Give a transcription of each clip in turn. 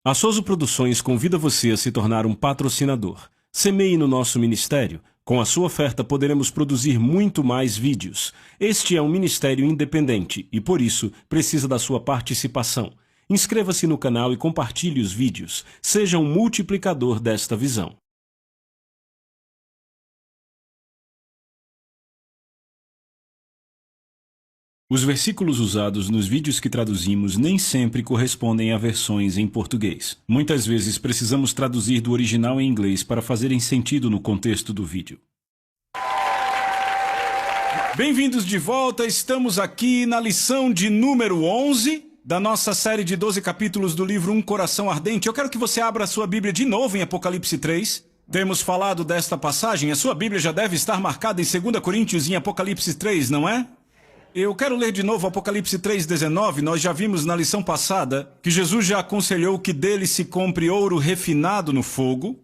A Soso Produções convida você a se tornar um patrocinador. Semeie no nosso ministério. Com a sua oferta poderemos produzir muito mais vídeos. Este é um ministério independente e, por isso, precisa da sua participação. Inscreva-se no canal e compartilhe os vídeos. Seja um multiplicador desta visão. Os versículos usados nos vídeos que traduzimos nem sempre correspondem a versões em português. Muitas vezes precisamos traduzir do original em inglês para fazerem sentido no contexto do vídeo. Bem-vindos de volta, estamos aqui na lição de número 11 da nossa série de 12 capítulos do livro Um Coração Ardente. Eu quero que você abra a sua Bíblia de novo em Apocalipse 3. Temos falado desta passagem, a sua Bíblia já deve estar marcada em 2 Coríntios e em Apocalipse 3, não é? Eu quero ler de novo Apocalipse 3,19. Nós já vimos na lição passada que Jesus já aconselhou que dele se compre ouro refinado no fogo.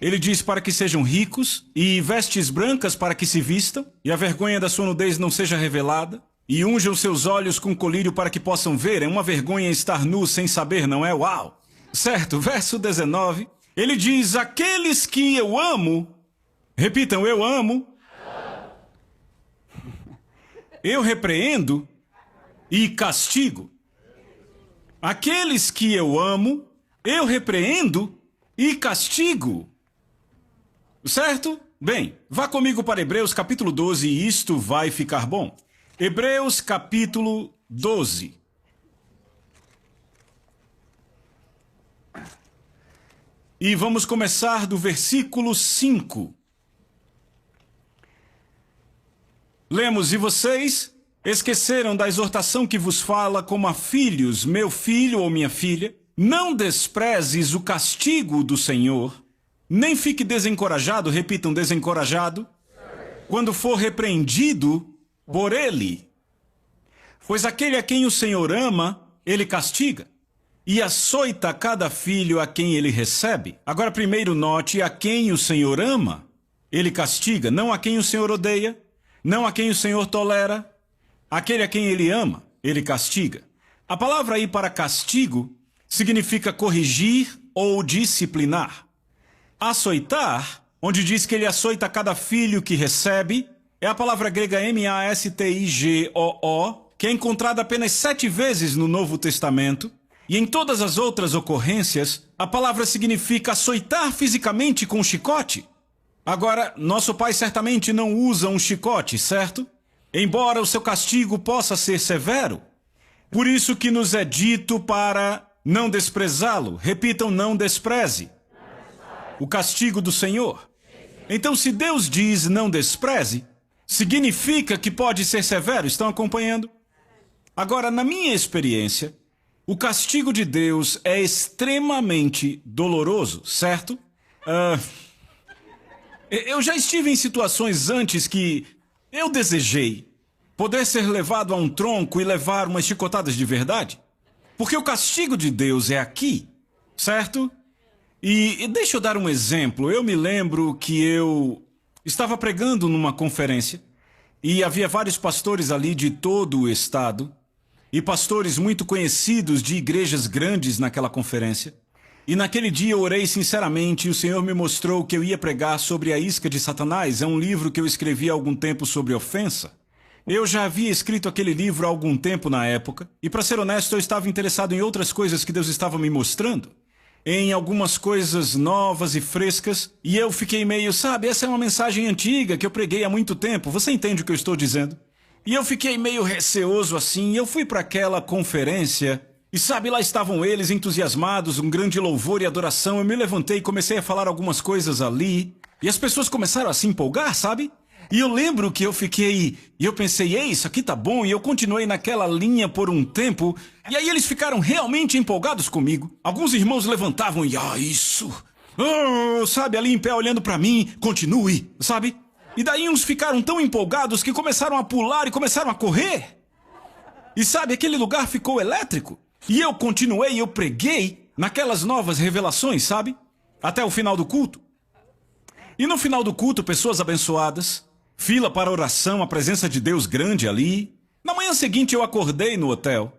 Ele diz para que sejam ricos e vestes brancas para que se vistam e a vergonha da sua nudez não seja revelada. E unjam seus olhos com colírio para que possam ver. É uma vergonha estar nu sem saber, não é? Uau! Certo, verso 19. Ele diz, aqueles que eu amo, repitam, eu amo, eu repreendo e castigo. Aqueles que eu amo, eu repreendo e castigo. Certo? Bem, vá comigo para Hebreus capítulo 12 e isto vai ficar bom. Hebreus capítulo 12. E vamos começar do versículo 5. Lemos, e vocês esqueceram da exortação que vos fala como a filhos, meu filho ou minha filha, não desprezes o castigo do Senhor, nem fique desencorajado, repitam, desencorajado, quando for repreendido por ele. Pois aquele a quem o Senhor ama, ele castiga, e açoita cada filho a quem ele recebe. Agora primeiro note, a quem o Senhor ama, ele castiga, não a quem o Senhor odeia, não a quem o Senhor tolera, aquele a quem ele ama, ele castiga. A palavra aí para castigo significa corrigir ou disciplinar. Açoitar, onde diz que ele açoita cada filho que recebe, é a palavra grega M-A-S-T-I-G-O-O, que é encontrada apenas 7 vezes no Novo Testamento, e em todas as outras ocorrências, a palavra significa açoitar fisicamente com chicote. Agora, nosso pai certamente não usa um chicote, certo? Embora o seu castigo possa ser severo. Por isso que nos é dito para não desprezá-lo. Repitam, não despreze o castigo do Senhor. Então, se Deus diz não despreze, significa que pode ser severo. Estão acompanhando? Agora, na minha experiência, o castigo de Deus é extremamente doloroso, certo? Eu já estive em situações antes que eu desejei poder ser levado a um tronco e levar umas chicotadas de verdade. Porque o castigo de Deus é aqui, certo? E deixa eu dar um exemplo. Eu me lembro que eu estava pregando numa conferência e havia vários pastores ali de todo o estado e pastores muito conhecidos de igrejas grandes naquela conferência. E naquele dia eu orei sinceramente e o Senhor me mostrou que eu ia pregar sobre a isca de Satanás. É um livro que eu escrevi há algum tempo sobre ofensa. Eu já havia escrito aquele livro há algum tempo na época. E para ser honesto, eu estava interessado em outras coisas que Deus estava me mostrando. Em algumas coisas novas e frescas. E eu fiquei meio, sabe, essa é uma mensagem antiga que eu preguei há muito tempo. Você entende o que eu estou dizendo? E eu fiquei meio receoso assim. E eu fui para aquela conferência. E sabe, lá estavam eles entusiasmados, um grande louvor e adoração. Eu me levantei e comecei a falar algumas coisas ali. E as pessoas começaram a se empolgar, sabe? E eu lembro que eu fiquei... E eu pensei, ei, isso aqui tá bom. E eu continuei naquela linha por um tempo. E aí eles ficaram realmente empolgados comigo. Alguns irmãos levantavam e, isso... sabe, ali em pé olhando pra mim, continue, sabe? E daí uns ficaram tão empolgados que começaram a pular e começaram a correr. E sabe, aquele lugar ficou elétrico. E eu continuei, eu preguei naquelas novas revelações, sabe? Até o final do culto. E no final do culto, pessoas abençoadas, fila para oração, a presença de Deus grande ali. Na manhã seguinte eu acordei no hotel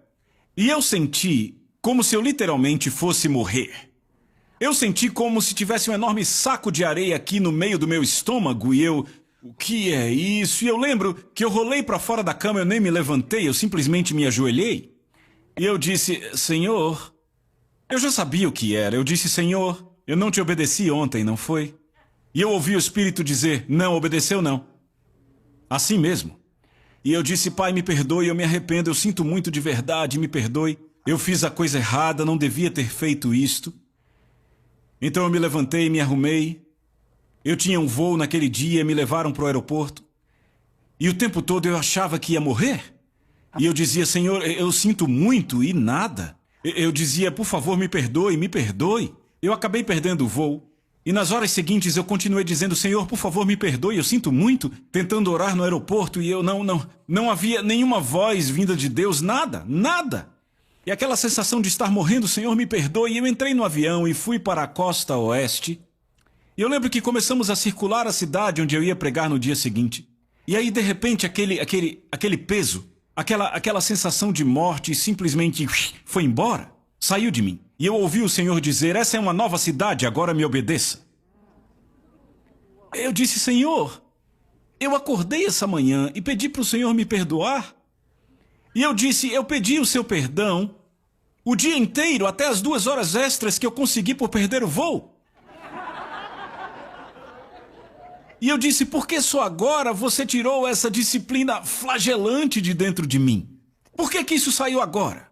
e eu senti como se eu literalmente fosse morrer. Eu senti como se tivesse um enorme saco de areia aqui no meio do meu estômago e eu... O que é isso? E eu lembro que eu rolei para fora da cama, eu nem me levantei, eu simplesmente me ajoelhei. E eu disse, Senhor... Eu já sabia o que era. Eu disse, Senhor, eu não te obedeci ontem, não foi? E eu ouvi o Espírito dizer, não, obedeceu não. Assim mesmo. E eu disse, Pai, me perdoe, eu me arrependo, eu sinto muito de verdade, me perdoe. Eu fiz a coisa errada, não devia ter feito isto. Então eu me levantei, me arrumei. Eu tinha um voo naquele dia, me levaram para o aeroporto. E o tempo todo eu achava que ia morrer. E eu dizia, Senhor, eu sinto muito e nada. Eu dizia, por favor, me perdoe, me perdoe. Eu acabei perdendo o voo. E nas horas seguintes eu continuei dizendo, Senhor, por favor, me perdoe, eu sinto muito. Tentando orar no aeroporto e eu não havia nenhuma voz vinda de Deus, nada. E aquela sensação de estar morrendo, Senhor, me perdoe. E eu entrei no avião e fui para a costa oeste. E eu lembro que começamos a circular a cidade onde eu ia pregar no dia seguinte. E aí, de repente, aquele peso, aquela sensação de morte simplesmente foi embora, saiu de mim. E eu ouvi o Senhor dizer, essa é uma nova cidade, agora me obedeça. Eu disse, Senhor, eu acordei essa manhã e pedi para o Senhor me perdoar. E eu disse, eu pedi o seu perdão o dia inteiro, até as 2 horas extras que eu consegui por perder o voo. E eu disse, por que só agora você tirou essa disciplina flagelante de dentro de mim? Por que isso saiu agora?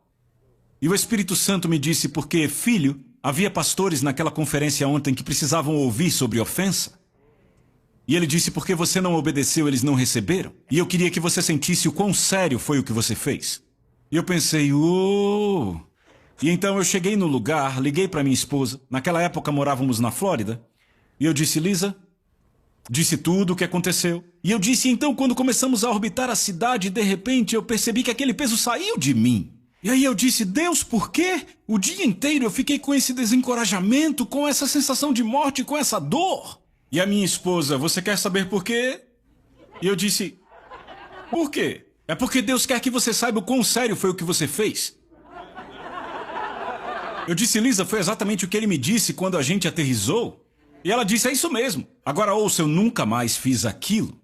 E o Espírito Santo me disse, porque, filho, havia pastores naquela conferência ontem que precisavam ouvir sobre ofensa. E ele disse, porque você não obedeceu, eles não receberam. E eu queria que você sentisse o quão sério foi o que você fez. E eu pensei, E então eu cheguei no lugar, liguei para minha esposa. Naquela época morávamos na Flórida. E eu disse, Lisa, disse tudo o que aconteceu. E eu disse, então, quando começamos a orbitar a cidade, de repente eu percebi que aquele peso saiu de mim. E aí eu disse, Deus, por quê? O dia inteiro eu fiquei com esse desencorajamento, com essa sensação de morte, com essa dor. E a minha esposa, você quer saber por quê? E eu disse, por quê? É porque Deus quer que você saiba o quão sério foi o que você fez. Eu disse, Lisa, foi exatamente o que ele me disse quando a gente aterrissou. E ela disse, é isso mesmo. Agora ouça, eu nunca mais fiz aquilo.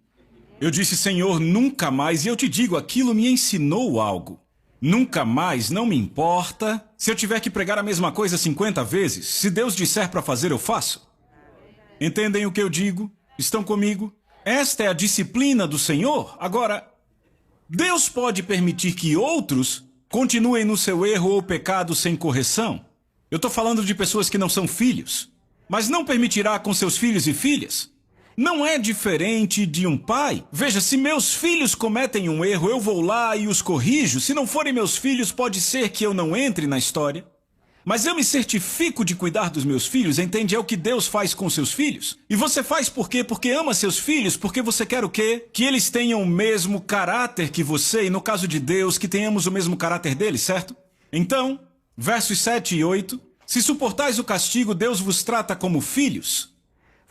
Eu disse, Senhor, nunca mais. E eu te digo, aquilo me ensinou algo. Nunca mais, não me importa. Se eu tiver que pregar a mesma coisa 50 vezes, se Deus disser para fazer, eu faço. Entendem o que eu digo? Estão comigo? Esta é a disciplina do Senhor. Agora, Deus pode permitir que outros continuem no seu erro ou pecado sem correção. Eu estou falando de pessoas que não são filhos. Mas não permitirá com seus filhos e filhas. Não é diferente de um pai. Veja, se meus filhos cometem um erro, eu vou lá e os corrijo. Se não forem meus filhos, pode ser que eu não entre na história. Mas eu me certifico de cuidar dos meus filhos, entende? É o que Deus faz com seus filhos. E você faz por quê? Porque ama seus filhos, porque você quer o quê? Que eles tenham o mesmo caráter que você, e no caso de Deus, que tenhamos o mesmo caráter deles, certo? Então, versos 7 e 8. Se suportais o castigo, Deus vos trata como filhos.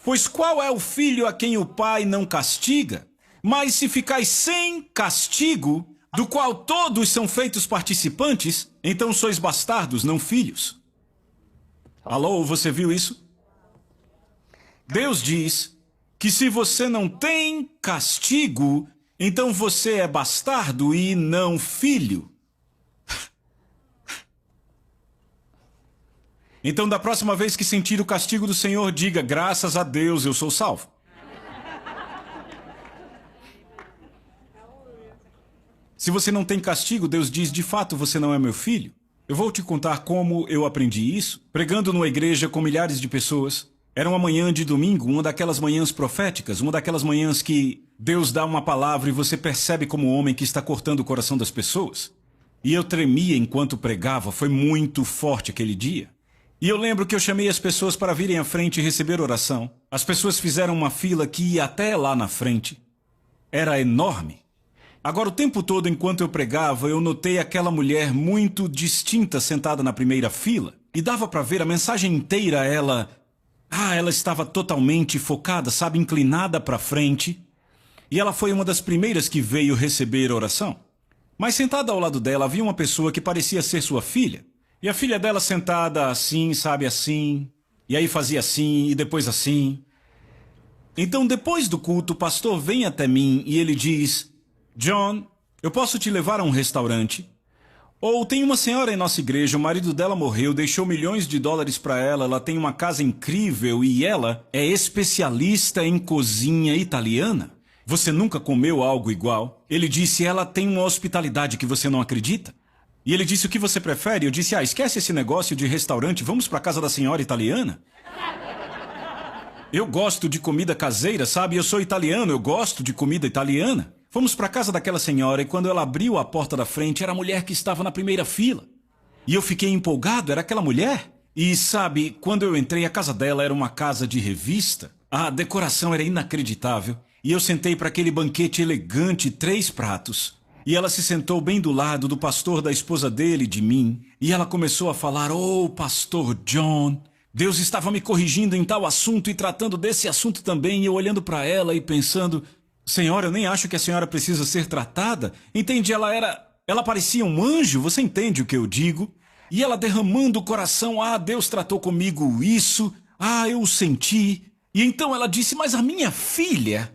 Pois qual é o filho a quem o pai não castiga? Mas se ficais sem castigo, do qual todos são feitos participantes, então sois bastardos, não filhos. Alô, você viu isso? Deus diz que se você não tem castigo, então você é bastardo e não filho. Então, da próxima vez que sentir o castigo do Senhor, diga, graças a Deus, eu sou salvo. Se você não tem castigo, Deus diz, de fato, você não é meu filho. Eu vou te contar como eu aprendi isso, pregando numa igreja com milhares de pessoas. Era uma manhã de domingo, uma daquelas manhãs proféticas, uma daquelas manhãs que Deus dá uma palavra e você percebe como homem que está cortando o coração das pessoas. E eu tremia enquanto pregava, foi muito forte aquele dia. E eu lembro que eu chamei as pessoas para virem à frente e receber oração. As pessoas fizeram uma fila que ia até lá na frente. Era enorme. Agora, o tempo todo, enquanto eu pregava, eu notei aquela mulher muito distinta sentada na primeira fila. E dava para ver a mensagem inteira, ela estava totalmente focada, sabe, inclinada para frente. E ela foi uma das primeiras que veio receber oração. Mas sentada ao lado dela havia uma pessoa que parecia ser sua filha. E a filha dela sentada assim, sabe, assim. E aí fazia assim, e depois assim. Então, depois do culto, o pastor vem até mim e ele diz: John, eu posso te levar a um restaurante? Ou tem uma senhora em nossa igreja, o marido dela morreu, deixou milhões de dólares para ela tem uma casa incrível e ela é especialista em cozinha italiana. Você nunca comeu algo igual? Ele disse: ela tem uma hospitalidade que você não acredita. E ele disse: o que você prefere? Eu disse: esquece esse negócio de restaurante, vamos para a casa da senhora italiana. Eu gosto de comida caseira, sabe? Eu sou italiano, eu gosto de comida italiana. Fomos para a casa daquela senhora e quando ela abriu a porta da frente, era a mulher que estava na primeira fila. E eu fiquei empolgado, era aquela mulher. E sabe, quando eu entrei, a casa dela era uma casa de revista. A decoração era inacreditável. E eu sentei para aquele banquete elegante, 3 pratos. E ela se sentou bem do lado do pastor, da esposa dele, de mim. E ela começou a falar: "Oh, pastor John, Deus estava me corrigindo em tal assunto e tratando desse assunto também." E eu olhando para ela e pensando: "Senhora, eu nem acho que a senhora precisa ser tratada." Entende? Ela parecia um anjo, você entende o que eu digo? E ela derramando o coração: Deus tratou comigo isso. Eu o senti. E então ela disse: "Mas a minha filha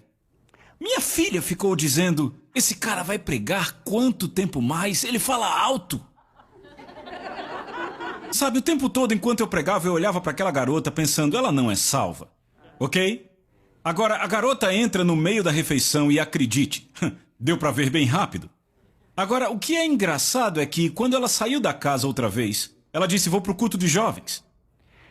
ficou dizendo: esse cara vai pregar quanto tempo mais? Ele fala alto." Sabe, o tempo todo enquanto eu pregava, eu olhava para aquela garota pensando: ela não é salva, ok? Agora, a garota entra no meio da refeição e acredite, deu para ver bem rápido. Agora, o que é engraçado é que quando ela saiu da casa outra vez, ela disse: "Vou pro culto de jovens."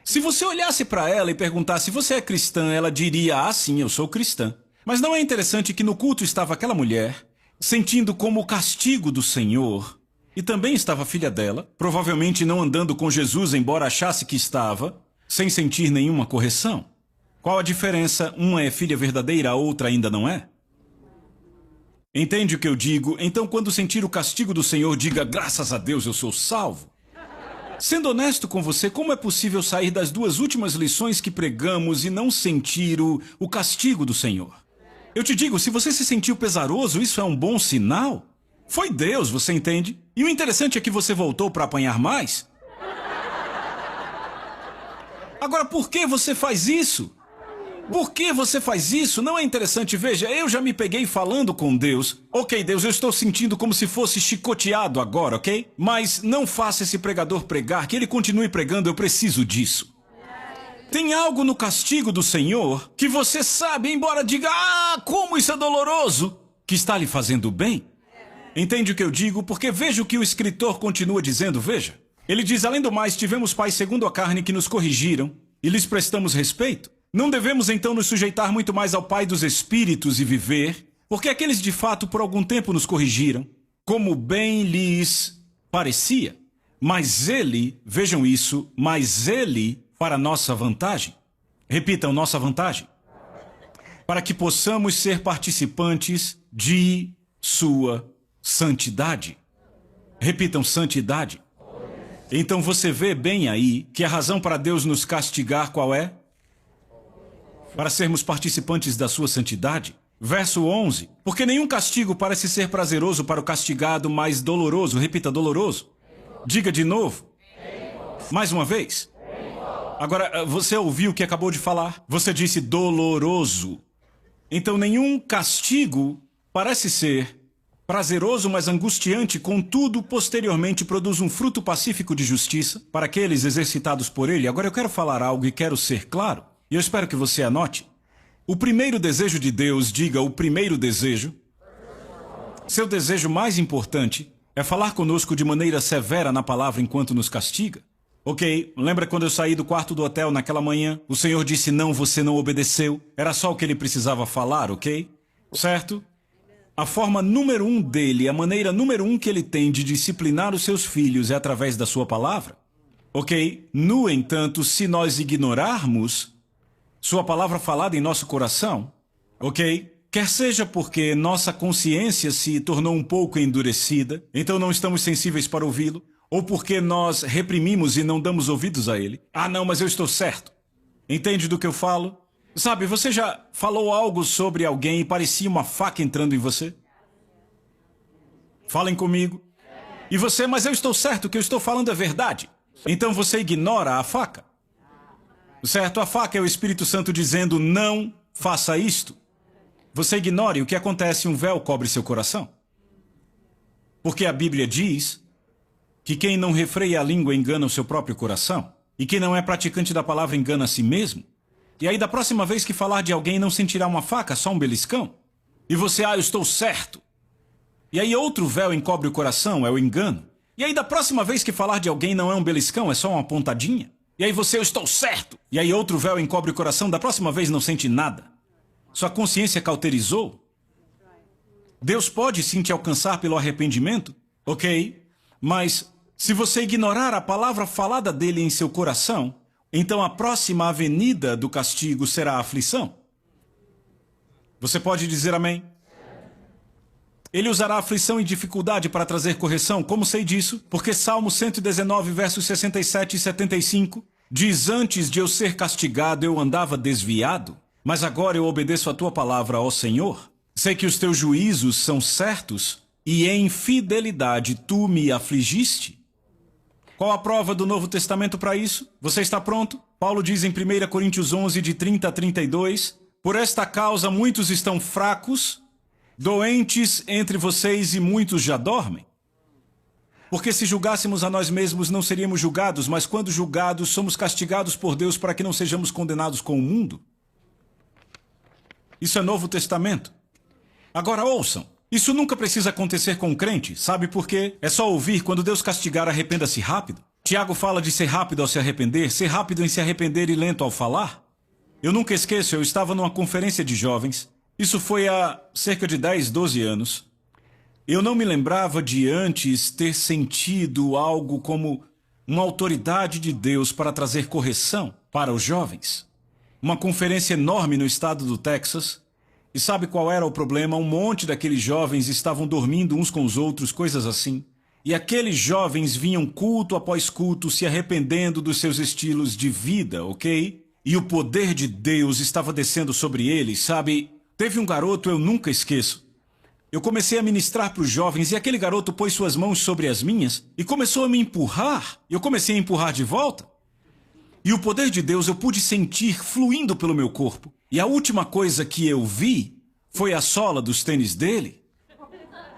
Se você olhasse para ela e perguntasse: "Você é cristã?" ela diria: "Sim, eu sou cristã." Mas não é interessante que no culto estava aquela mulher, sentindo como o castigo do Senhor, e também estava a filha dela, provavelmente não andando com Jesus, embora achasse que estava, sem sentir nenhuma correção. Qual a diferença? Uma é filha verdadeira, a outra ainda não é? Entende o que eu digo? Então, quando sentir o castigo do Senhor, diga: "Graças a Deus eu sou salvo." Sendo honesto com você, como é possível sair das 2 últimas lições que pregamos e não sentir o castigo do Senhor? Eu te digo, se você se sentiu pesaroso, isso é um bom sinal. Foi Deus, você entende? E o interessante é que você voltou para apanhar mais. Agora, por que você faz isso? Por que você faz isso? Não é interessante? Veja, eu já me peguei falando com Deus. Ok, Deus, eu estou sentindo como se fosse chicoteado agora, ok? Mas não faça esse pregador pregar, que ele continue pregando, eu preciso disso. Tem algo no castigo do Senhor que você sabe, embora diga: como isso é doloroso, que está lhe fazendo bem. Entende o que eu digo? Porque veja o que o escritor continua dizendo, veja. Ele diz: "Além do mais, tivemos pais segundo a carne que nos corrigiram e lhes prestamos respeito. Não devemos então nos sujeitar muito mais ao Pai dos Espíritos e viver, porque aqueles de fato por algum tempo nos corrigiram, como bem lhes parecia. Mas ele, vejam isso, mas ele para nossa vantagem." Repitam: nossa vantagem. Para que possamos ser participantes de sua santidade. Repitam: santidade. Então você vê bem aí que a razão para Deus nos castigar qual é? Para sermos participantes da sua santidade. Verso 11. Porque nenhum castigo parece ser prazeroso para o castigado, mas doloroso. Repita: doloroso. Diga de novo. Mais uma vez. Agora, você ouviu o que acabou de falar? Você disse doloroso. Então, nenhum castigo parece ser prazeroso, mas angustiante, contudo, posteriormente produz um fruto pacífico de justiça para aqueles exercitados por ele. Agora eu quero falar algo e quero ser claro, e eu espero que você anote. O primeiro desejo de Deus, diga: o primeiro desejo. Seu desejo mais importante é falar conosco de maneira severa na palavra enquanto nos castiga. Ok, lembra quando eu saí do quarto do hotel naquela manhã? O Senhor disse: "Não, você não obedeceu." Era só o que ele precisava falar, ok? Certo? A forma número 1 dele, a maneira número 1 que ele tem de disciplinar os seus filhos é através da sua palavra. Ok? No entanto, se nós ignorarmos sua palavra falada em nosso coração, ok? Quer seja porque nossa consciência se tornou um pouco endurecida, então não estamos sensíveis para ouvi-lo, ou porque nós reprimimos e não damos ouvidos a ele. Não, mas eu estou certo. Entende do que eu falo? Sabe, você já falou algo sobre alguém e parecia uma faca entrando em você? Falem comigo. E você: "Mas eu estou certo, o que eu estou falando é verdade." Então você ignora a faca. Certo? A faca é o Espírito Santo dizendo, não faça isto. Você ignore o que acontece, um véu cobre seu coração. Porque a Bíblia diz que quem não refreia a língua engana o seu próprio coração. E quem não é praticante da palavra engana a si mesmo. E aí da próxima vez que falar de alguém não sentirá uma faca, só um beliscão. E você, eu estou certo. E aí outro véu encobre o coração, é o engano. E aí da próxima vez que falar de alguém não é um beliscão, é só uma pontadinha. E aí você, eu estou certo. E aí outro véu encobre o coração, da próxima vez não sente nada. Sua consciência cauterizou. Deus pode sim te alcançar pelo arrependimento, ok? Mas se você ignorar a palavra falada dele em seu coração, então a próxima avenida do castigo será a aflição. Você pode dizer amém? Ele usará aflição e dificuldade para trazer correção. Como sei disso? Porque Salmo 119, versos 67 e 75 diz, antes de eu ser castigado eu andava desviado, mas agora eu obedeço a tua palavra, ó Senhor. Sei que os teus juízos são certos e em fidelidade tu me afligiste. Qual a prova do Novo Testamento para isso? Você está pronto? Paulo diz em 1 Coríntios 11, de 30 a 32, por esta causa muitos estão fracos, doentes entre vocês e muitos já dormem. Porque se julgássemos a nós mesmos não seríamos julgados, mas quando julgados somos castigados por Deus para que não sejamos condenados com o mundo. Isso é Novo Testamento. Agora ouçam, isso nunca precisa acontecer com um crente, sabe por quê? É só ouvir, quando Deus castigar, arrependa-se rápido. Tiago fala de ser rápido ao se arrepender, ser rápido em se arrepender e lento ao falar. Eu nunca esqueço, eu estava numa conferência de jovens, isso foi há cerca de 10, 12 anos. Eu não me lembrava de antes ter sentido algo como uma autoridade de Deus para trazer correção para os jovens. Uma conferência enorme no estado do Texas. E sabe qual era o problema? Um monte daqueles jovens estavam dormindo uns com os outros, coisas assim. E aqueles jovens vinham culto após culto se arrependendo dos seus estilos de vida, ok? E o poder de Deus estava descendo sobre eles, sabe? Teve um garoto, eu nunca esqueço. Eu comecei a ministrar para os jovens e aquele garoto pôs suas mãos sobre as minhas e começou a me empurrar. Eu comecei a empurrar de volta. E o poder de Deus eu pude sentir fluindo pelo meu corpo. E a última coisa que eu vi foi a sola dos tênis dele.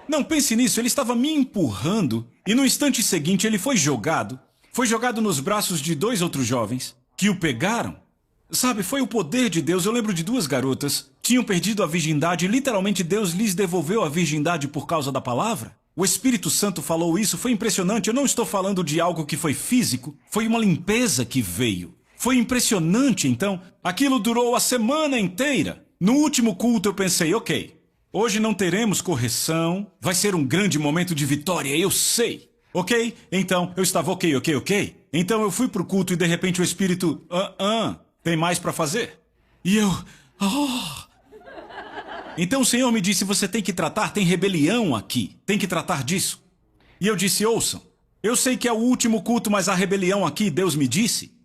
Não pense nisso, ele estava me empurrando e no instante seguinte ele foi jogado. Foi jogado nos braços de 2 outros jovens que o pegaram. Sabe, foi o poder de Deus. Eu lembro de 2 garotas, tinham perdido a virgindade e literalmente Deus lhes devolveu a virgindade por causa da palavra. O Espírito Santo falou isso, foi impressionante. Eu não estou falando de algo que foi físico, foi uma limpeza que veio. Foi impressionante, então. Aquilo durou a semana inteira. No último culto eu pensei, ok, hoje não teremos correção, vai ser um grande momento de vitória, eu sei. Ok? Então, eu estava ok. Então eu fui pro culto e de repente o Espírito, tem mais para fazer. E eu, Então o Senhor me disse, você tem que tratar, tem rebelião aqui, tem que tratar disso. E eu disse, ouçam, eu sei que é o último culto, mas há rebelião aqui, Deus me disse.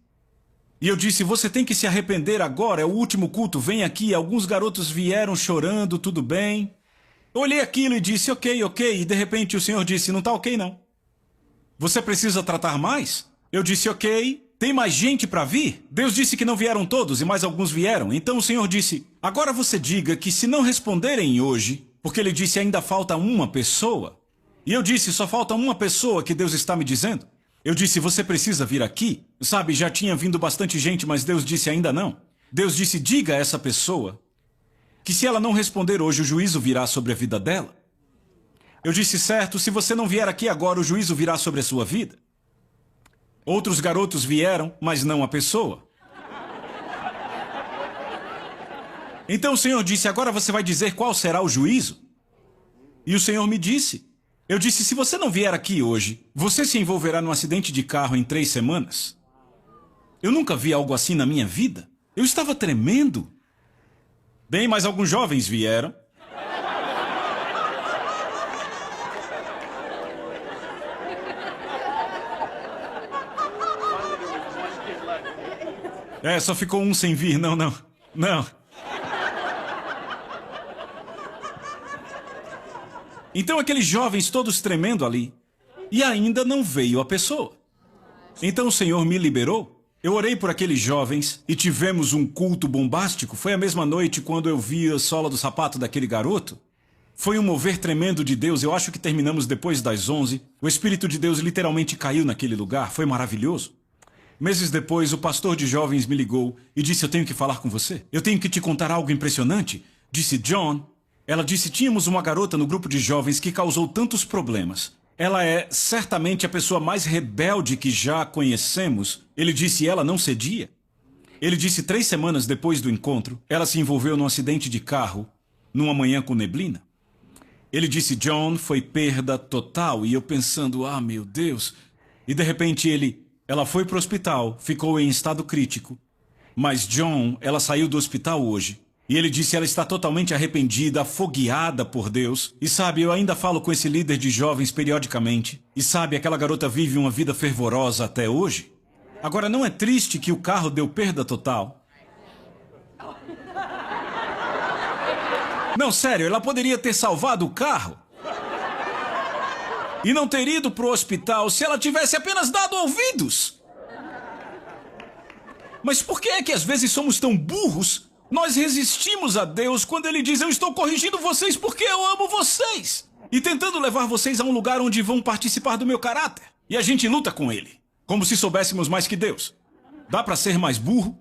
E eu disse, você tem que se arrepender agora, é o último culto, vem aqui. Alguns garotos vieram chorando, tudo bem. Eu olhei aquilo e disse, ok, e de repente o Senhor disse, não tá ok não. Você precisa tratar mais? Eu disse, ok, tem mais gente para vir? Deus disse que não vieram todos e mais alguns vieram. Então o Senhor disse, agora você diga que se não responderem hoje, porque Ele disse ainda falta uma pessoa. E eu disse, só falta uma pessoa que Deus está me dizendo. Eu disse, você precisa vir aqui. Sabe, já tinha vindo bastante gente, mas Deus disse ainda não. Deus disse, diga a essa pessoa que se ela não responder hoje, o juízo virá sobre a vida dela. Eu disse, certo, se você não vier aqui agora, o juízo virá sobre a sua vida. Outros garotos vieram, mas não a pessoa. Então o Senhor disse, agora você vai dizer qual será o juízo? E o Senhor me disse, eu disse, se você não vier aqui hoje, você se envolverá num acidente de carro em 3 semanas. Eu nunca vi algo assim na minha vida. Eu estava tremendo. Bem, mas alguns jovens vieram. Só ficou um sem vir, não. Então aqueles jovens todos tremendo ali, e ainda não veio a pessoa. Então o Senhor me liberou. Eu orei por aqueles jovens e tivemos um culto bombástico. Foi a mesma noite quando eu vi a sola do sapato daquele garoto. Foi um mover tremendo de Deus. Eu acho que terminamos depois das 11. O Espírito de Deus literalmente caiu naquele lugar. Foi maravilhoso. Meses depois, o pastor de jovens me ligou e disse: eu tenho que falar com você. Eu tenho que te contar algo impressionante. Disse: John. Ela disse: tínhamos uma garota no grupo de jovens que causou tantos problemas. Ela é certamente a pessoa mais rebelde que já conhecemos. Ele disse: ela não cedia. Ele disse: 3 semanas depois do encontro, ela se envolveu num acidente de carro, numa manhã com neblina. Ele disse: John, foi perda total. E eu pensando: ah, meu Deus. E de repente ela foi para o hospital, ficou em estado crítico. Mas John, ela saiu do hospital hoje. E ele disse: ela está totalmente arrependida, afogueada por Deus. E sabe, eu ainda falo com esse líder de jovens periodicamente. E sabe, aquela garota vive uma vida fervorosa até hoje. Agora, não é triste que o carro deu perda total? Não, sério, ela poderia ter salvado o carro. E não ter ido para o hospital se ela tivesse apenas dado ouvidos. Mas por que é que às vezes somos tão burros? Nós resistimos a Deus quando Ele diz: eu estou corrigindo vocês porque eu amo vocês. E tentando levar vocês a um lugar onde vão participar do meu caráter. E a gente luta com Ele, como se soubéssemos mais que Deus. Dá para ser mais burro?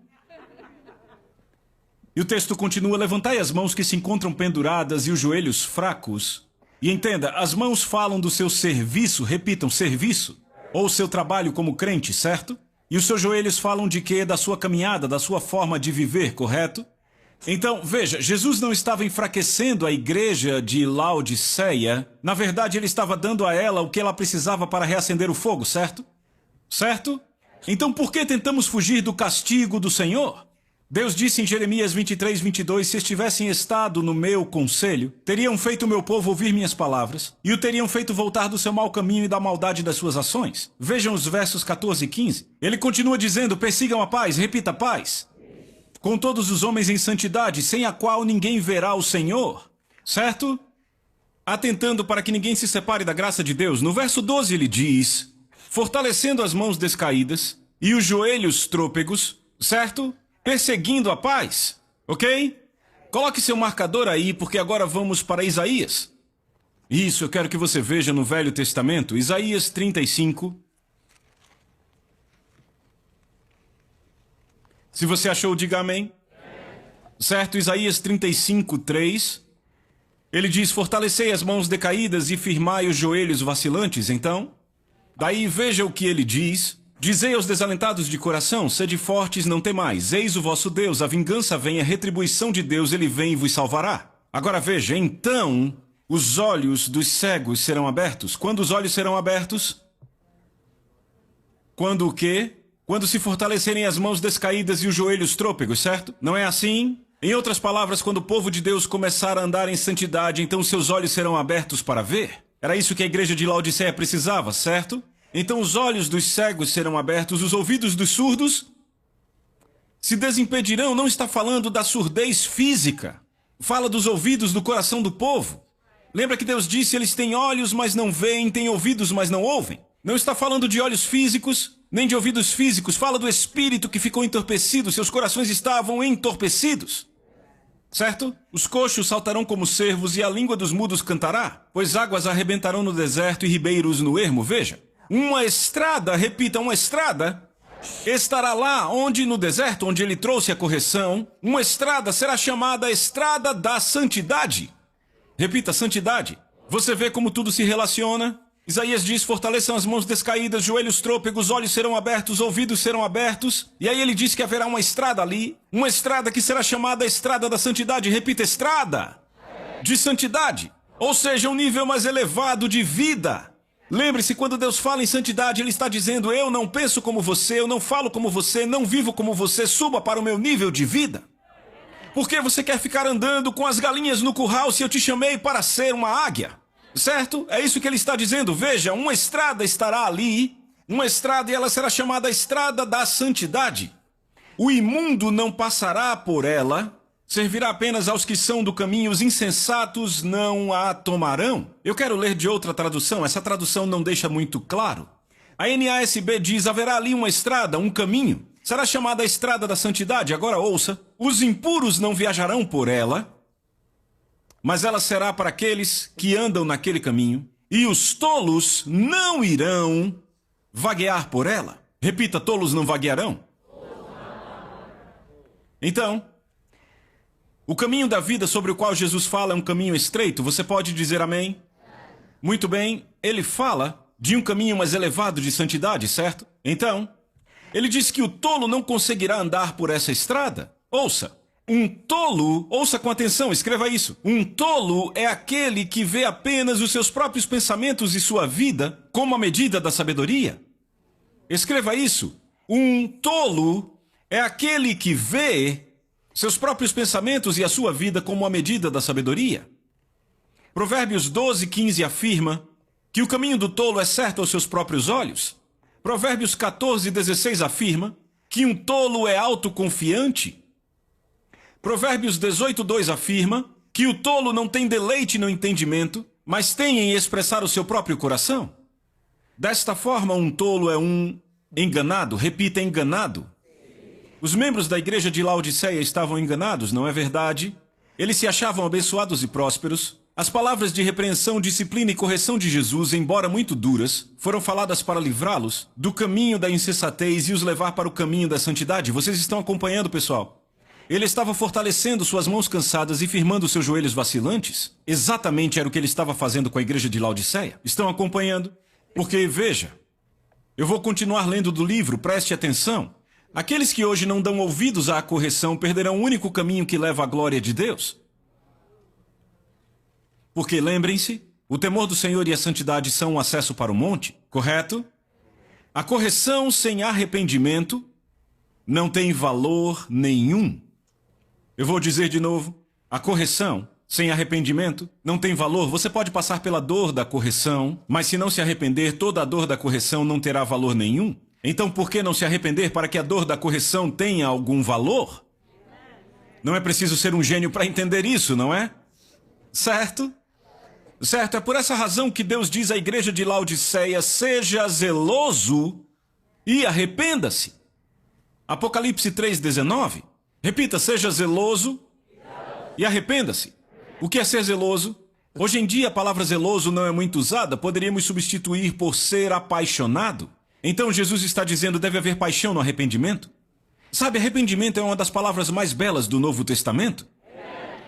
E o texto continua: levantai as mãos que se encontram penduradas e os joelhos fracos. E entenda, as mãos falam do seu serviço, repitam, serviço, ou seu trabalho como crente, certo? E os seus joelhos falam de quê? Da sua caminhada, da sua forma de viver, correto? Então, veja, Jesus não estava enfraquecendo a igreja de Laodiceia. Na verdade, ele estava dando a ela o que ela precisava para reacender o fogo, certo? Certo? Então, por que tentamos fugir do castigo do Senhor? Deus disse em Jeremias 23, 22, se estivessem estado no meu conselho, teriam feito o meu povo ouvir minhas palavras, e o teriam feito voltar do seu mau caminho e da maldade das suas ações. Vejam os versos 14 e 15. Ele continua dizendo: persigam a paz, repita paz, com todos os homens em santidade, sem a qual ninguém verá o Senhor. Certo? Atentando para que ninguém se separe da graça de Deus. No verso 12 ele diz: fortalecendo as mãos descaídas e os joelhos trôpegos, certo? Perseguindo a paz, ok? Coloque seu marcador aí, porque agora vamos para Isaías. Isso, eu quero que você veja no Velho Testamento, Isaías 35. Se você achou, diga amém. Certo, Isaías 35, 3. Ele diz: fortalecei as mãos decaídas e firmai os joelhos vacilantes, então. Daí veja o que ele diz. Dizei aos desalentados de coração: sede fortes, não temais. Eis o vosso Deus, a vingança vem, a retribuição de Deus, ele vem e vos salvará. Agora veja, então os olhos dos cegos serão abertos. Quando os olhos serão abertos? Quando o quê? Quando se fortalecerem as mãos descaídas e os joelhos trôpegos, certo? Não é assim? Em outras palavras, quando o povo de Deus começar a andar em santidade, então seus olhos serão abertos para ver. Era isso que a igreja de Laodiceia precisava, certo? Então os olhos dos cegos serão abertos, os ouvidos dos surdos se desimpedirão. Não está falando da surdez física. Fala dos ouvidos do coração do povo. Lembra que Deus disse: eles têm olhos, mas não veem, têm ouvidos, mas não ouvem. Não está falando de olhos físicos, nem de ouvidos físicos. Fala do espírito que ficou entorpecido, seus corações estavam entorpecidos. Certo? Os coxos saltarão como cervos e a língua dos mudos cantará, pois águas arrebentarão no deserto e ribeiros no ermo. Veja. Uma estrada, repita, uma estrada, estará lá onde no deserto, onde ele trouxe a correção. Uma estrada será chamada a estrada da santidade. Repita, santidade. Você vê como tudo se relaciona? Isaías diz: fortaleçam as mãos descaídas, joelhos trôpegos, olhos serão abertos, ouvidos serão abertos. E aí ele diz que haverá uma estrada ali. Uma estrada que será chamada a estrada da santidade. Repita, estrada de santidade. Ou seja, um nível mais elevado de vida. Lembre-se, quando Deus fala em santidade, Ele está dizendo: eu não penso como você, eu não falo como você, não vivo como você, suba para o meu nível de vida. Por que você quer ficar andando com as galinhas no curral se eu te chamei para ser uma águia? Certo? É isso que Ele está dizendo. Veja, uma estrada estará ali, uma estrada, e ela será chamada a estrada da santidade. O imundo não passará por ela. Servirá apenas aos que são do caminho, os insensatos não a tomarão. Eu quero ler de outra tradução, essa tradução não deixa muito claro. A NASB diz: haverá ali uma estrada, um caminho. Será chamada a estrada da santidade. Agora ouça: os impuros não viajarão por ela, mas ela será para aqueles que andam naquele caminho. E os tolos não irão vaguear por ela. Repita: tolos não vaguearão. Então, o caminho da vida sobre o qual Jesus fala é um caminho estreito. Você pode dizer amém? Muito bem, ele fala de um caminho mais elevado de santidade, certo? Então, ele diz que o tolo não conseguirá andar por essa estrada. Ouça, um tolo, ouça com atenção, escreva isso. Um tolo é aquele que vê apenas os seus próprios pensamentos e sua vida como a medida da sabedoria. Escreva isso. Um tolo é aquele que vê seus próprios pensamentos e a sua vida como a medida da sabedoria. Provérbios 12:15 afirma que o caminho do tolo é certo aos seus próprios olhos. Provérbios 14:16 afirma que um tolo é autoconfiante. Provérbios 18:2 afirma que o tolo não tem deleite no entendimento, mas tem em expressar o seu próprio coração. Desta forma, um tolo é um enganado. Repita: enganado. Os membros da igreja de Laodiceia estavam enganados, não é verdade? Eles se achavam abençoados e prósperos. As palavras de repreensão, disciplina e correção de Jesus, embora muito duras, foram faladas para livrá-los do caminho da insensatez e os levar para o caminho da santidade. Vocês estão acompanhando, pessoal? Ele estava fortalecendo suas mãos cansadas e firmando seus joelhos vacilantes. Exatamente era o que ele estava fazendo com a igreja de Laodiceia. Estão acompanhando? Porque, veja, eu vou continuar lendo do livro, preste atenção. Aqueles que hoje não dão ouvidos à correção perderão o único caminho que leva à glória de Deus. Porque, lembrem-se, o temor do Senhor e a santidade são um acesso para o monte, correto? A correção sem arrependimento não tem valor nenhum. Eu vou dizer de novo, a correção sem arrependimento não tem valor. Você pode passar pela dor da correção, mas se não se arrepender, toda a dor da correção não terá valor nenhum. Então, por que não se arrepender para que a dor da correção tenha algum valor? Não é preciso ser um gênio para entender isso, não é? Certo? Certo, é por essa razão que Deus diz à igreja de Laodiceia: seja zeloso e arrependa-se. Apocalipse 3:19. Repita: seja zeloso e arrependa-se. O que é ser zeloso? Hoje em dia a palavra zeloso não é muito usada, poderíamos substituir por ser apaixonado. Então Jesus está dizendo: deve haver paixão no arrependimento. Sabe, arrependimento é uma das palavras mais belas do Novo Testamento.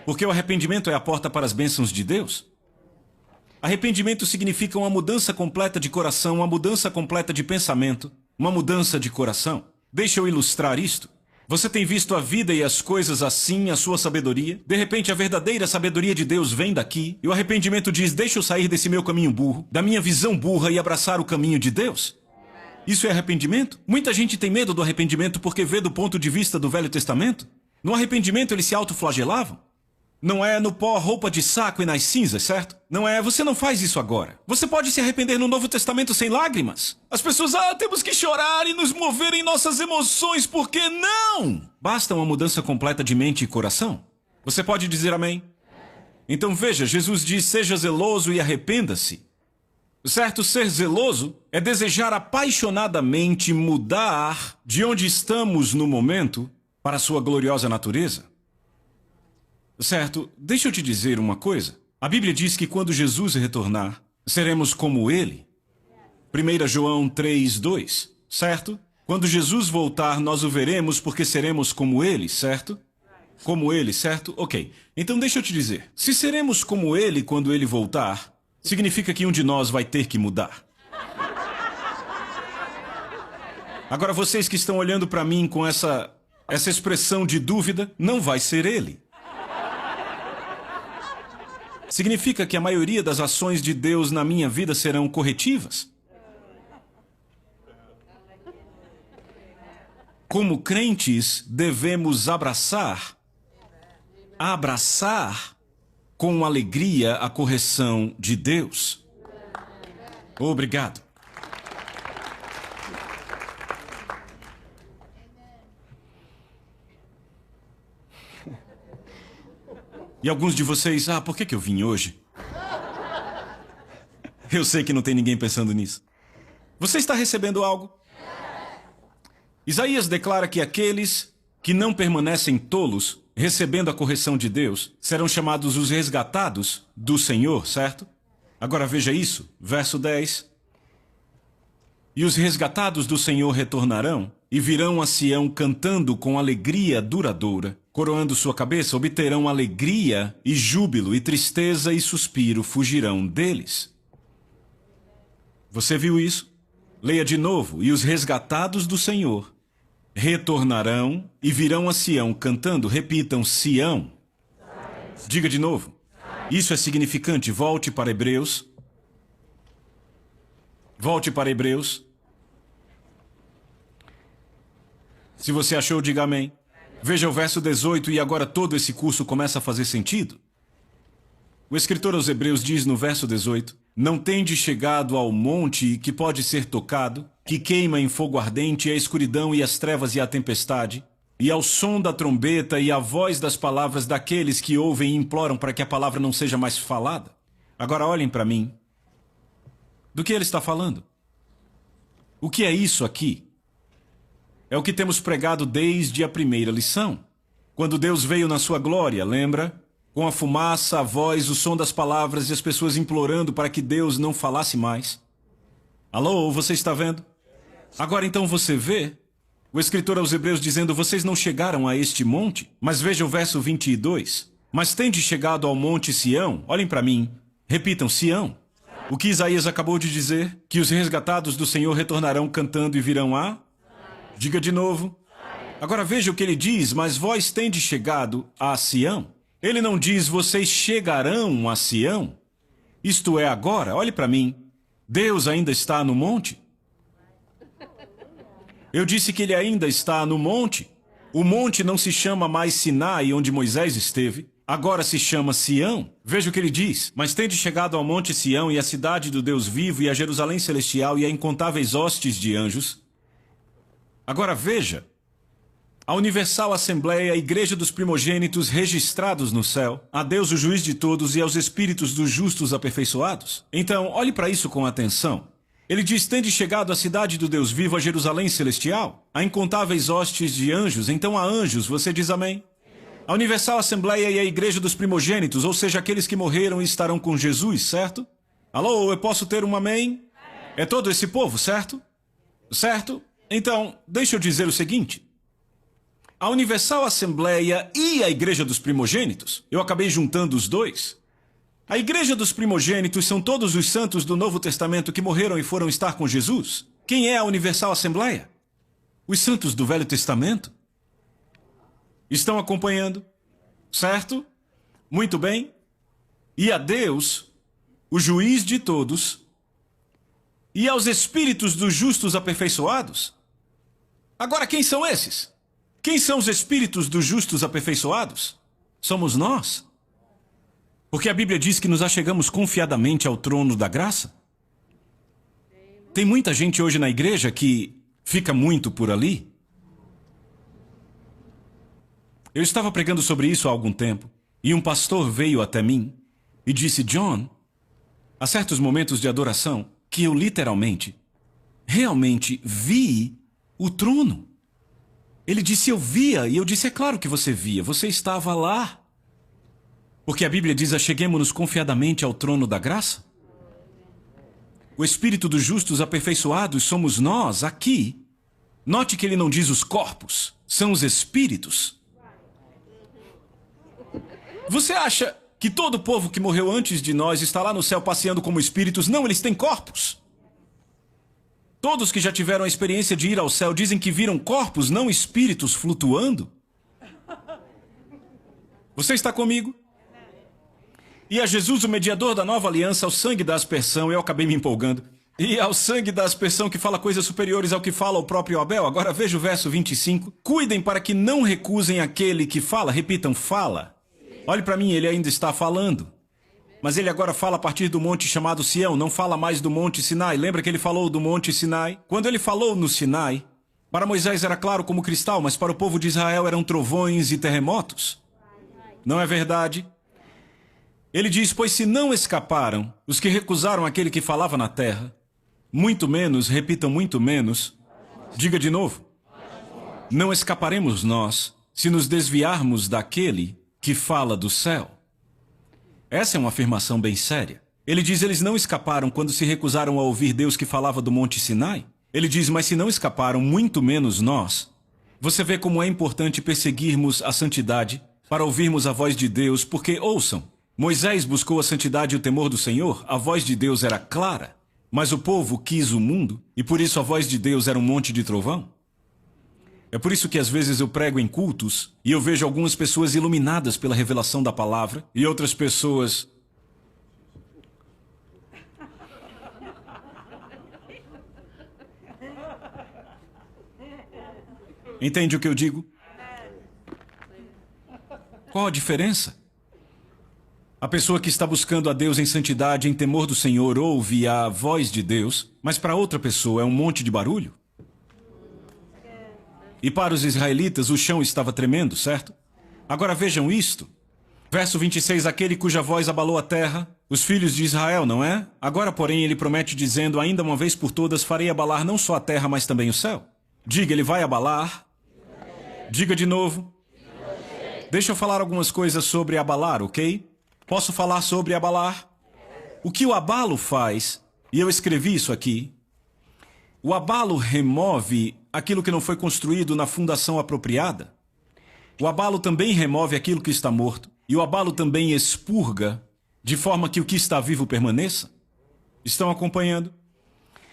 Porque o arrependimento é a porta para as bênçãos de Deus. Arrependimento significa uma mudança completa de coração, uma mudança completa de pensamento, uma mudança de coração. Deixa eu ilustrar isto. Você tem visto a vida e as coisas assim, a sua sabedoria? De repente, a verdadeira sabedoria de Deus vem daqui, e o arrependimento diz: deixa eu sair desse meu caminho burro, da minha visão burra, e abraçar o caminho de Deus. Isso é arrependimento? Muita gente tem medo do arrependimento porque vê do ponto de vista do Velho Testamento. No arrependimento, eles se autoflagelavam. Não é no pó, roupa de saco e nas cinzas, certo? Não é, você não faz isso agora. Você pode se arrepender no Novo Testamento sem lágrimas. As pessoas, temos que chorar e nos mover em nossas emoções, por que não? Basta uma mudança completa de mente e coração. Você pode dizer amém? Então veja, Jesus diz: seja zeloso e arrependa-se. Certo, ser zeloso é desejar apaixonadamente mudar de onde estamos no momento para a sua gloriosa natureza. Certo, deixa eu te dizer uma coisa. A Bíblia diz que quando Jesus retornar, seremos como Ele. 1 João 3:2, certo? Quando Jesus voltar, nós o veremos porque seremos como Ele, certo? Como Ele, certo? Ok. Então deixa eu te dizer. Se seremos como Ele quando Ele voltar, significa que um de nós vai ter que mudar. Agora, vocês que estão olhando para mim com essa expressão de dúvida, não vai ser Ele. Significa que a maioria das ações de Deus na minha vida serão corretivas. Como crentes, devemos abraçar com alegria a correção de Deus. Obrigado. E alguns de vocês, por que eu vim hoje? Eu sei que não tem ninguém pensando nisso. Você está recebendo algo? Isaías declara que aqueles que não permanecem tolos, recebendo a correção de Deus, serão chamados os resgatados do Senhor, certo? Agora veja isso, verso 10. E os resgatados do Senhor retornarão e virão a Sião cantando com alegria duradoura. Coroando sua cabeça, obterão alegria e júbilo, e tristeza e suspiro fugirão deles. Você viu isso? Leia de novo. E os resgatados do Senhor retornarão e virão a Sião cantando. Repitam, Sião. Diga de novo. Isso é significante. Volte para Hebreus. Volte para Hebreus. Se você achou, diga amém. Veja o verso 18 e agora todo esse curso começa a fazer sentido. O escritor aos Hebreus diz no verso 18: Não tendes chegado ao monte que pode ser tocado, que queima em fogo ardente a escuridão e as trevas e a tempestade, e ao som da trombeta e à voz das palavras daqueles que ouvem e imploram para que a palavra não seja mais falada. Agora olhem para mim. Do que ele está falando? O que é isso aqui? É o que temos pregado desde a primeira lição. Quando Deus veio na sua glória, lembra? Com a fumaça, a voz, o som das palavras e as pessoas implorando para que Deus não falasse mais. Alô, você está vendo? Agora então você vê o escritor aos Hebreus dizendo: vocês não chegaram a este monte? Mas veja o verso 22. Mas tende chegado ao monte Sião? Olhem para mim. Repitam, Sião. O que Isaías acabou de dizer? Que os resgatados do Senhor retornarão cantando e virão a... Diga de novo. Agora veja o que ele diz: mas vós tendes chegado a Sião. Ele não diz: vocês chegarão a Sião. Isto é agora, olhe para mim. Deus ainda está no monte? Eu disse que ele ainda está no monte. O monte não se chama mais Sinai, onde Moisés esteve. Agora se chama Sião. Veja o que ele diz: mas tendes chegado ao monte Sião e à cidade do Deus vivo e a Jerusalém celestial e a incontáveis hostes de anjos. Agora veja, a Universal Assembleia, a Igreja dos Primogênitos registrados no céu, a Deus o juiz de todos e aos espíritos dos justos aperfeiçoados. Então, olhe para isso com atenção. Ele diz: tende chegado à cidade do Deus vivo, a Jerusalém celestial, a incontáveis hostes de anjos. Então há anjos, você diz amém? A Universal Assembleia e a Igreja dos Primogênitos, ou seja, aqueles que morreram e estarão com Jesus, certo? Alô, eu posso ter um amém? É todo esse povo, certo? Certo? Então, deixa eu dizer o seguinte. A Universal Assembleia e a Igreja dos Primogênitos, eu acabei juntando os dois. A Igreja dos Primogênitos são todos os santos do Novo Testamento que morreram e foram estar com Jesus. Quem é a Universal Assembleia? Os santos do Velho Testamento. Estão acompanhando? Certo? Muito bem. E a Deus, o juiz de todos, e aos espíritos dos justos aperfeiçoados. Agora, quem são esses? Quem são os espíritos dos justos aperfeiçoados? Somos nós. Porque a Bíblia diz que nos achegamos confiadamente ao trono da graça. Tem muita gente hoje na igreja que fica muito por ali. Eu estava pregando sobre isso há algum tempo, e um pastor veio até mim e disse: John, há certos momentos de adoração que eu literalmente, realmente vi o trono. Ele disse: eu via, e eu disse: é claro que você via, você estava lá. Porque a Bíblia diz: acheguemo-nos confiadamente ao trono da graça. O espírito dos justos aperfeiçoados somos nós aqui. Note que ele não diz os corpos, são os espíritos. Você acha que todo o povo que morreu antes de nós está lá no céu passeando como espíritos? Não, eles têm corpos. Todos que já tiveram a experiência de ir ao céu dizem que viram corpos, não espíritos, flutuando. Você está comigo? E a Jesus, o mediador da nova aliança, ao sangue da aspersão, eu acabei me empolgando. E ao sangue da aspersão que fala coisas superiores ao que fala o próprio Abel. Agora veja o verso 25. Cuidem para que não recusem aquele que fala. Repitam, fala. Olhe para mim, ele ainda está falando. Mas ele agora fala a partir do monte chamado Sião, não fala mais do monte Sinai. Lembra que ele falou do monte Sinai? Quando ele falou no Sinai, para Moisés era claro como cristal, mas para o povo de Israel eram trovões e terremotos. Não é verdade? Ele diz: pois se não escaparam os que recusaram aquele que falava na terra, muito menos, repitam muito menos. Diga de novo. Não escaparemos nós se nos desviarmos daquele que fala do céu. Essa é uma afirmação bem séria. Ele diz, eles não escaparam quando se recusaram a ouvir Deus que falava do Monte Sinai. Ele diz, mas se não escaparam, muito menos nós. Você vê como é importante perseguirmos a santidade para ouvirmos a voz de Deus, porque, ouçam, Moisés buscou a santidade e o temor do Senhor, a voz de Deus era clara, mas o povo quis o mundo, e por isso a voz de Deus era um monte de trovão. É por isso que às vezes eu prego em cultos, e eu vejo algumas pessoas iluminadas pela revelação da palavra, e outras pessoas... Entende o que eu digo? Qual a diferença? A pessoa que está buscando a Deus em santidade, em temor do Senhor, ouve a voz de Deus, mas para outra pessoa é um monte de barulho. E para os israelitas o chão estava tremendo, certo? Agora vejam isto. Verso 26, aquele cuja voz abalou a terra, os filhos de Israel, não é? Agora, porém, ele promete dizendo, ainda uma vez por todas farei abalar não só a terra, mas também o céu. Diga, ele vai abalar. Diga de novo. Deixa eu falar algumas coisas sobre abalar, ok? Posso falar sobre abalar? O que o abalo faz, e eu escrevi isso aqui, o abalo remove aquilo que não foi construído na fundação apropriada. O abalo também remove aquilo que está morto, e o abalo também expurga, de forma que o que está vivo permaneça. Estão acompanhando?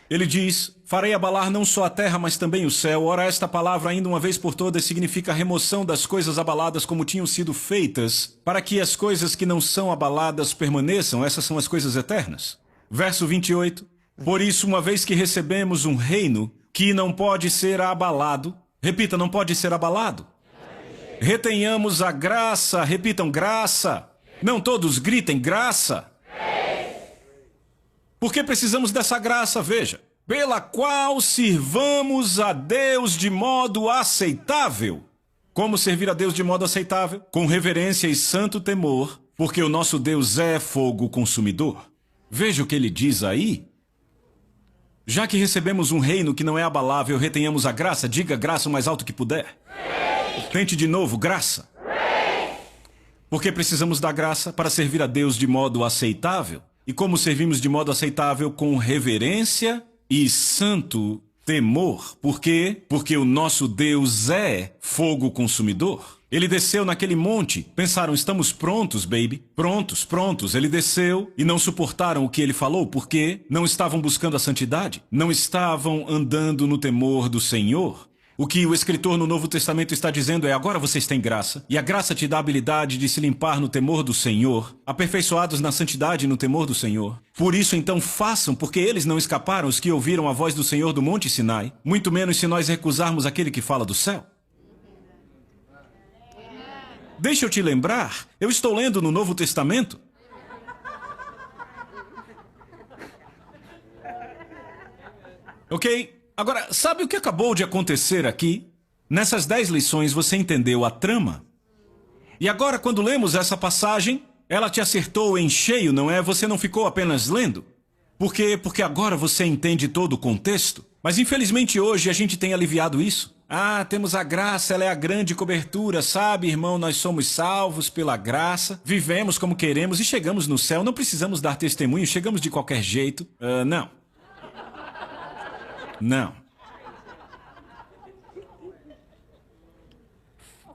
Ele diz, farei abalar não só a terra, mas também o céu. Ora, esta palavra, ainda uma vez por todas, significa a remoção das coisas abaladas como tinham sido feitas, para que as coisas que não são abaladas permaneçam. Essas são as coisas eternas. Verso 28. Por isso, uma vez que recebemos um reino que não pode ser abalado, repita, não pode ser abalado. Retenhamos a graça, repitam, graça. Não todos gritem, graça. Por que precisamos dessa graça? Veja, pela qual sirvamos a Deus de modo aceitável. Como servir a Deus de modo aceitável? Com reverência e santo temor, porque o nosso Deus é fogo consumidor. Veja o que ele diz aí. Já que recebemos um reino que não é abalável, retenhamos a graça, diga graça o mais alto que puder. Tente de novo, graça. Porque precisamos da graça para servir a Deus de modo aceitável. E como servimos de modo aceitável? Com reverência e santo temor. Por quê? Porque o nosso Deus é fogo consumidor. Ele desceu naquele monte. Pensaram, estamos prontos, baby. Prontos. Ele desceu e não suportaram o que ele falou. Por quê? Não estavam buscando a santidade. Não estavam andando no temor do Senhor. O que o escritor no Novo Testamento está dizendo é, agora vocês têm graça, e a graça te dá a habilidade de se limpar no temor do Senhor, aperfeiçoados na santidade e no temor do Senhor. Por isso, então, façam, porque eles não escaparam, os que ouviram a voz do Senhor do Monte Sinai, muito menos se nós recusarmos aquele que fala do céu. Deixa eu te lembrar, eu estou lendo no Novo Testamento. Ok? Agora, sabe o que acabou de acontecer aqui? Nessas 10 lições você entendeu a trama. E agora, quando lemos essa passagem, ela te acertou em cheio, não é? Você não ficou apenas lendo. Por quê? Porque agora você entende todo o contexto. Mas infelizmente hoje a gente tem aliviado isso. Ah, temos a graça, ela é a grande cobertura, sabe, irmão? Nós somos salvos pela graça, vivemos como queremos e chegamos no céu. Não precisamos dar testemunho, chegamos de qualquer jeito. Não. Não.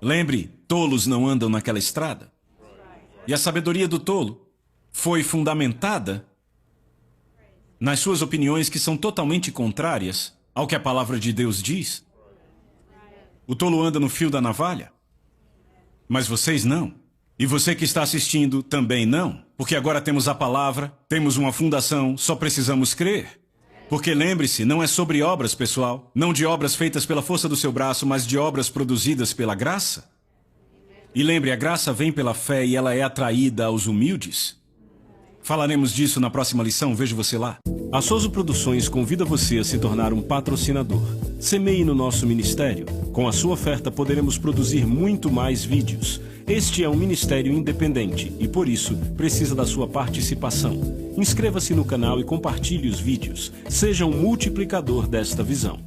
Lembre, tolos não andam naquela estrada. E a sabedoria do tolo foi fundamentada nas suas opiniões que são totalmente contrárias ao que a palavra de Deus diz. O tolo anda no fio da navalha, mas vocês não. E você que está assistindo também não, porque agora temos a palavra, temos uma fundação, só precisamos crer. Porque lembre-se, não é sobre obras, pessoal. Não de obras feitas pela força do seu braço, mas de obras produzidas pela graça. E lembre, a graça vem pela fé e ela é atraída aos humildes. Falaremos disso na próxima lição, vejo você lá. A Soso Produções convida você a se tornar um patrocinador. Semeie no nosso ministério. Com a sua oferta poderemos produzir muito mais vídeos. Este é um ministério independente e, por isso, precisa da sua participação. Inscreva-se no canal e compartilhe os vídeos. Seja um multiplicador desta visão.